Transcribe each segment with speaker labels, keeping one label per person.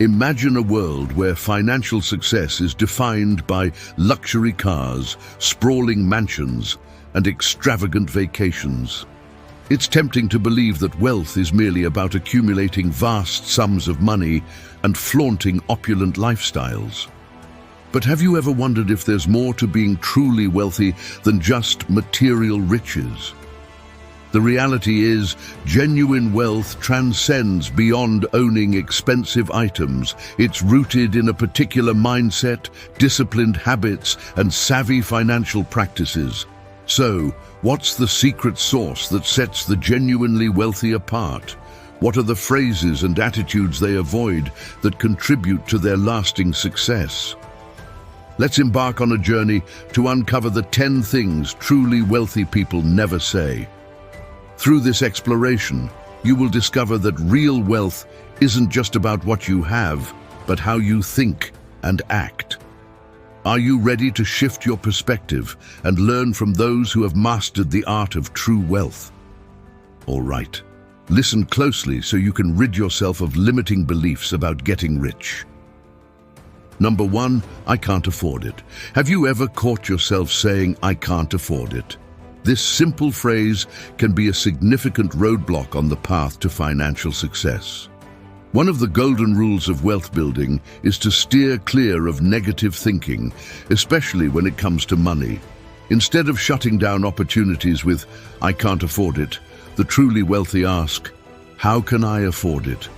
Speaker 1: Imagine a world where financial success is defined by luxury cars, sprawling mansions, and extravagant vacations. It's tempting to believe that wealth is merely about accumulating vast sums of money and flaunting opulent lifestyles. But have you ever wondered if there's more to being truly wealthy than just material riches? The reality is, genuine wealth transcends beyond owning expensive items. It's rooted in a particular mindset, disciplined habits, and savvy financial practices. So, what's the secret sauce that sets the genuinely wealthy apart? What are the phrases and attitudes they avoid that contribute to their lasting success? Let's embark on a journey to uncover the 10 things truly wealthy people never say. Through this exploration, you will discover that real wealth isn't just about what you have, but how you think and act. Are you ready to shift your perspective and learn from those who have mastered the art of true wealth? All right, listen closely so you can rid yourself of limiting beliefs about getting rich. Number 1, I can't afford it. Have you ever caught yourself saying, "I can't afford it"? This simple phrase can be a significant roadblock on the path to financial success. One of the golden rules of wealth building is to steer clear of negative thinking, especially when it comes to money. Instead of shutting down opportunities with, "I can't afford it," the truly wealthy ask, "How can I afford it?"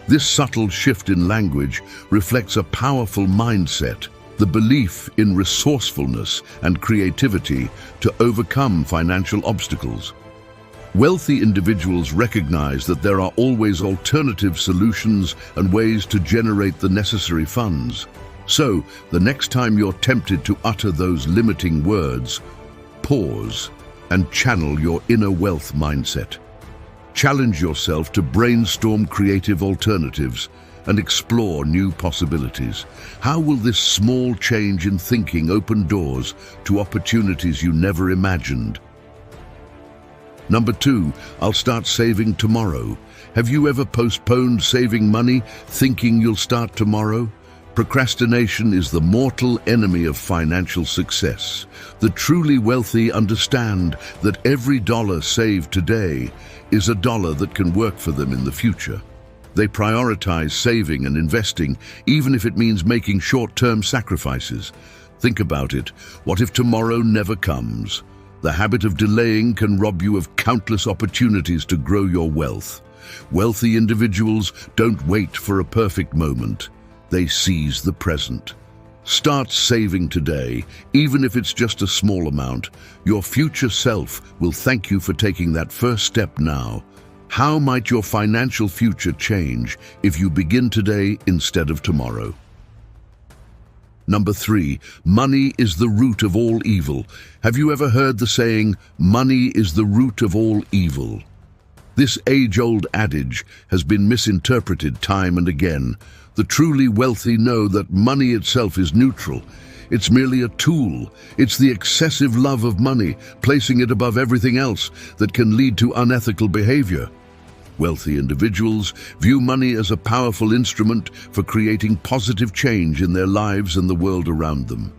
Speaker 1: This subtle shift in language reflects a powerful mindset, the belief in resourcefulness and creativity to overcome financial obstacles. Wealthy individuals recognize that there are always alternative solutions and ways to generate the necessary funds. So, the next time you're tempted to utter those limiting words, pause and channel your inner wealth mindset. Challenge yourself to brainstorm creative alternatives and explore new possibilities. How will this small change in thinking open doors to opportunities you never imagined? Number 2, I'll start saving tomorrow. Have you ever postponed saving money, thinking you'll start tomorrow? Procrastination is the mortal enemy of financial success. The truly wealthy understand that every dollar saved today is a dollar that can work for them in the future. They prioritize saving and investing, even if it means making short-term sacrifices. Think about it. What if tomorrow never comes? The habit of delaying can rob you of countless opportunities to grow your wealth. Wealthy individuals don't wait for a perfect moment. They seize the present. Start saving today, even if it's just a small amount. Your future self will thank you for taking that first step now. How might your financial future change if you begin today instead of tomorrow? Number 3, money is the root of all evil. Have you ever heard the saying, "Money is the root of all evil"? This age-old adage has been misinterpreted time and again. The truly wealthy know that money itself is neutral. It's merely a tool. It's the excessive love of money, placing it above everything else, that can lead to unethical behavior. Wealthy individuals view money as a powerful instrument for creating positive change in their lives and the world around them.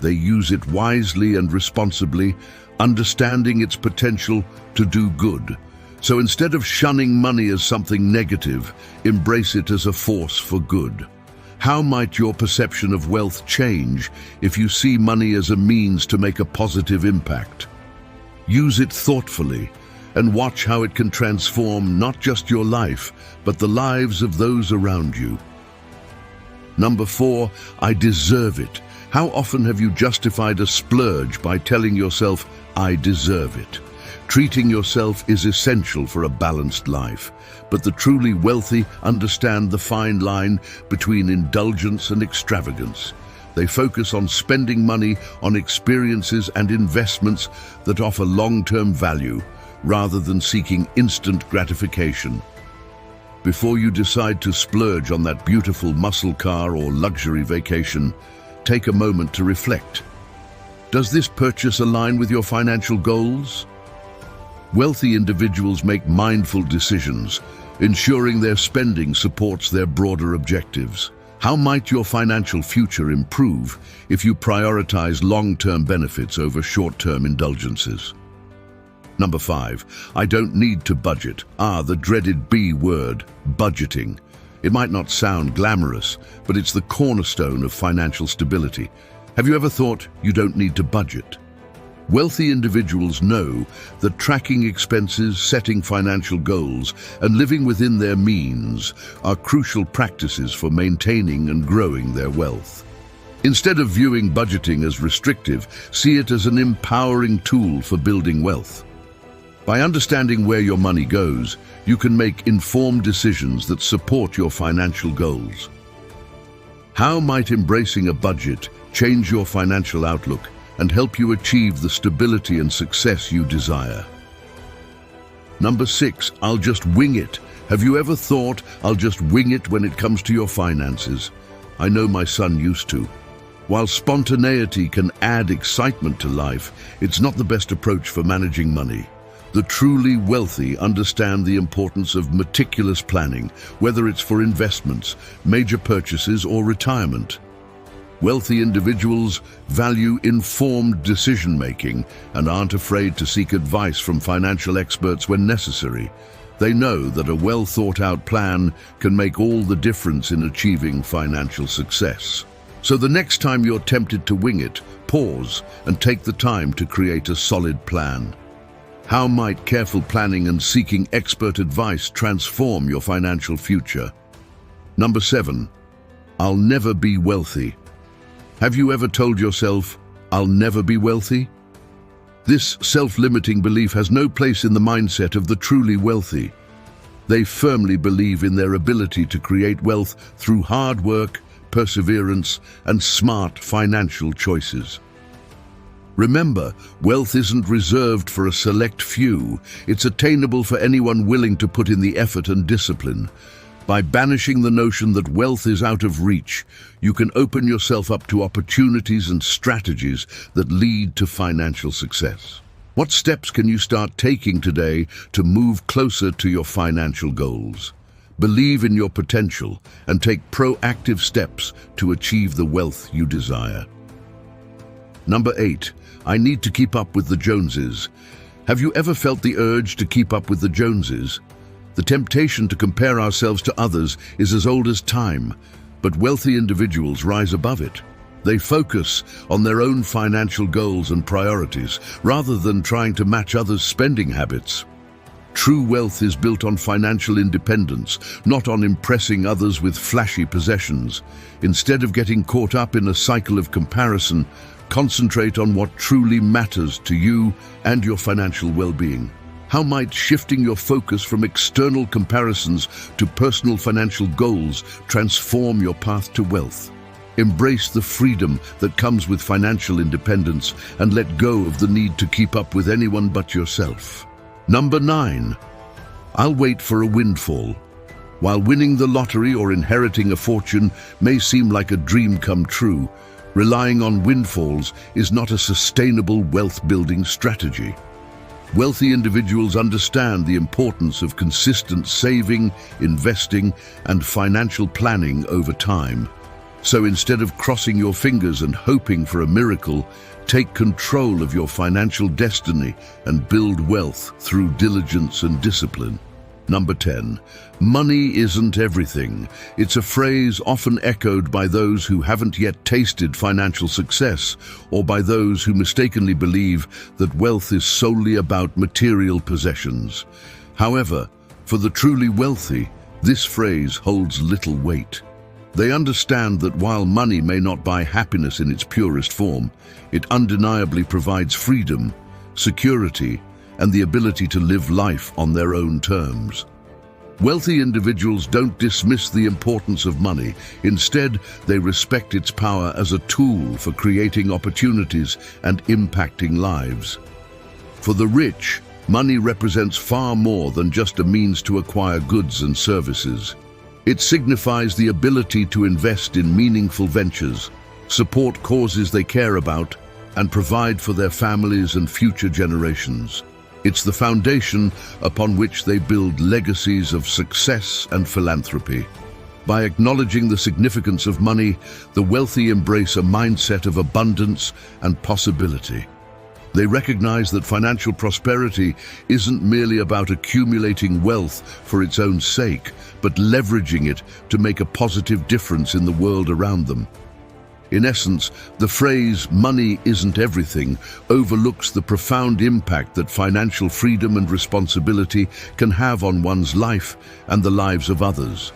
Speaker 1: They use it wisely and responsibly, understanding its potential to do good. So instead of shunning money as something negative, embrace it as a force for good. How might your perception of wealth change if you see money as a means to make a positive impact? Use it thoughtfully and watch how it can transform not just your life, but the lives of those around you. Number 4, I deserve it. How often have you justified a splurge by telling yourself, "I deserve it"? Treating yourself is essential for a balanced life, but the truly wealthy understand the fine line between indulgence and extravagance. They focus on spending money on experiences and investments that offer long-term value, rather than seeking instant gratification. Before you decide to splurge on that beautiful muscle car or luxury vacation, take a moment to reflect. Does this purchase align with your financial goals? Wealthy individuals make mindful decisions, ensuring their spending supports their broader objectives. How might your financial future improve if you prioritize long-term benefits over short-term indulgences? Number 5, I don't need to budget. The dreaded B word, budgeting. It might not sound glamorous, but it's the cornerstone of financial stability. Have you ever thought you don't need to budget? Wealthy individuals know that tracking expenses, setting financial goals, and living within their means are crucial practices for maintaining and growing their wealth. Instead of viewing budgeting as restrictive, see it as an empowering tool for building wealth. By understanding where your money goes, you can make informed decisions that support your financial goals. How might embracing a budget change your financial outlook and help you achieve the stability and success you desire? Number 6, I'll just wing it. Have you ever thought, I'll just wing it when it comes to your finances? I know my son used to. While spontaneity can add excitement to life, it's not the best approach for managing money. The truly wealthy understand the importance of meticulous planning, whether it's for investments, major purchases, or retirement. Wealthy individuals value informed decision-making and aren't afraid to seek advice from financial experts when necessary. They know that a well-thought-out plan can make all the difference in achieving financial success. So the next time you're tempted to wing it, pause and take the time to create a solid plan. How might careful planning and seeking expert advice transform your financial future? Number 7, I'll never be wealthy. Have you ever told yourself, I'll never be wealthy? This self-limiting belief has no place in the mindset of the truly wealthy. They firmly believe in their ability to create wealth through hard work, perseverance, and smart financial choices. Remember, wealth isn't reserved for a select few. It's attainable for anyone willing to put in the effort and discipline. By banishing the notion that wealth is out of reach, you can open yourself up to opportunities and strategies that lead to financial success. What steps can you start taking today to move closer to your financial goals? Believe in your potential and take proactive steps to achieve the wealth you desire. Number 8, I need to keep up with the Joneses. Have you ever felt the urge to keep up with the Joneses? The temptation to compare ourselves to others is as old as time, but wealthy individuals rise above it. They focus on their own financial goals and priorities, rather than trying to match others' spending habits. True wealth is built on financial independence, not on impressing others with flashy possessions. Instead of getting caught up in a cycle of comparison, concentrate on what truly matters to you and your financial well-being. How might shifting your focus from external comparisons to personal financial goals transform your path to wealth? Embrace the freedom that comes with financial independence and let go of the need to keep up with anyone but yourself. Number 9, I'll wait for a windfall. While winning the lottery or inheriting a fortune may seem like a dream come true, relying on windfalls is not a sustainable wealth-building strategy. Wealthy individuals understand the importance of consistent saving, investing, and financial planning over time. So instead of crossing your fingers and hoping for a miracle, take control of your financial destiny and build wealth through diligence and discipline. Number 10, money isn't everything. It's a phrase often echoed by those who haven't yet tasted financial success, or by those who mistakenly believe that wealth is solely about material possessions. However, for the truly wealthy, this phrase holds little weight. They understand that while money may not buy happiness in its purest form, it undeniably provides freedom, security, and the ability to live life on their own terms. Wealthy individuals don't dismiss the importance of money. Instead, they respect its power as a tool for creating opportunities and impacting lives. For the rich, money represents far more than just a means to acquire goods and services. It signifies the ability to invest in meaningful ventures, support causes they care about, and provide for their families and future generations. It's the foundation upon which they build legacies of success and philanthropy. By acknowledging the significance of money, the wealthy embrace a mindset of abundance and possibility. They recognize that financial prosperity isn't merely about accumulating wealth for its own sake, but leveraging it to make a positive difference in the world around them. In essence, the phrase "money isn't everything" overlooks the profound impact that financial freedom and responsibility can have on one's life and the lives of others.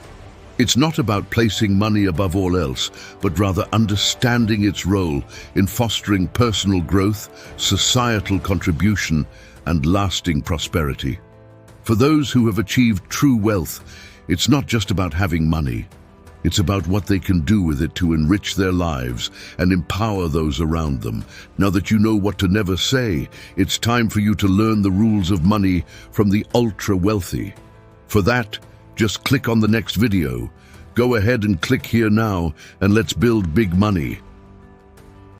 Speaker 1: It's not about placing money above all else, but rather understanding its role in fostering personal growth, societal contribution, and lasting prosperity. For those who have achieved true wealth, it's not just about having money. It's about what they can do with it to enrich their lives and empower those around them. Now that you know what to never say, it's time for you to learn the rules of money from the ultra-wealthy. For that, just click on the next video. Go ahead and click here now, and let's build big money.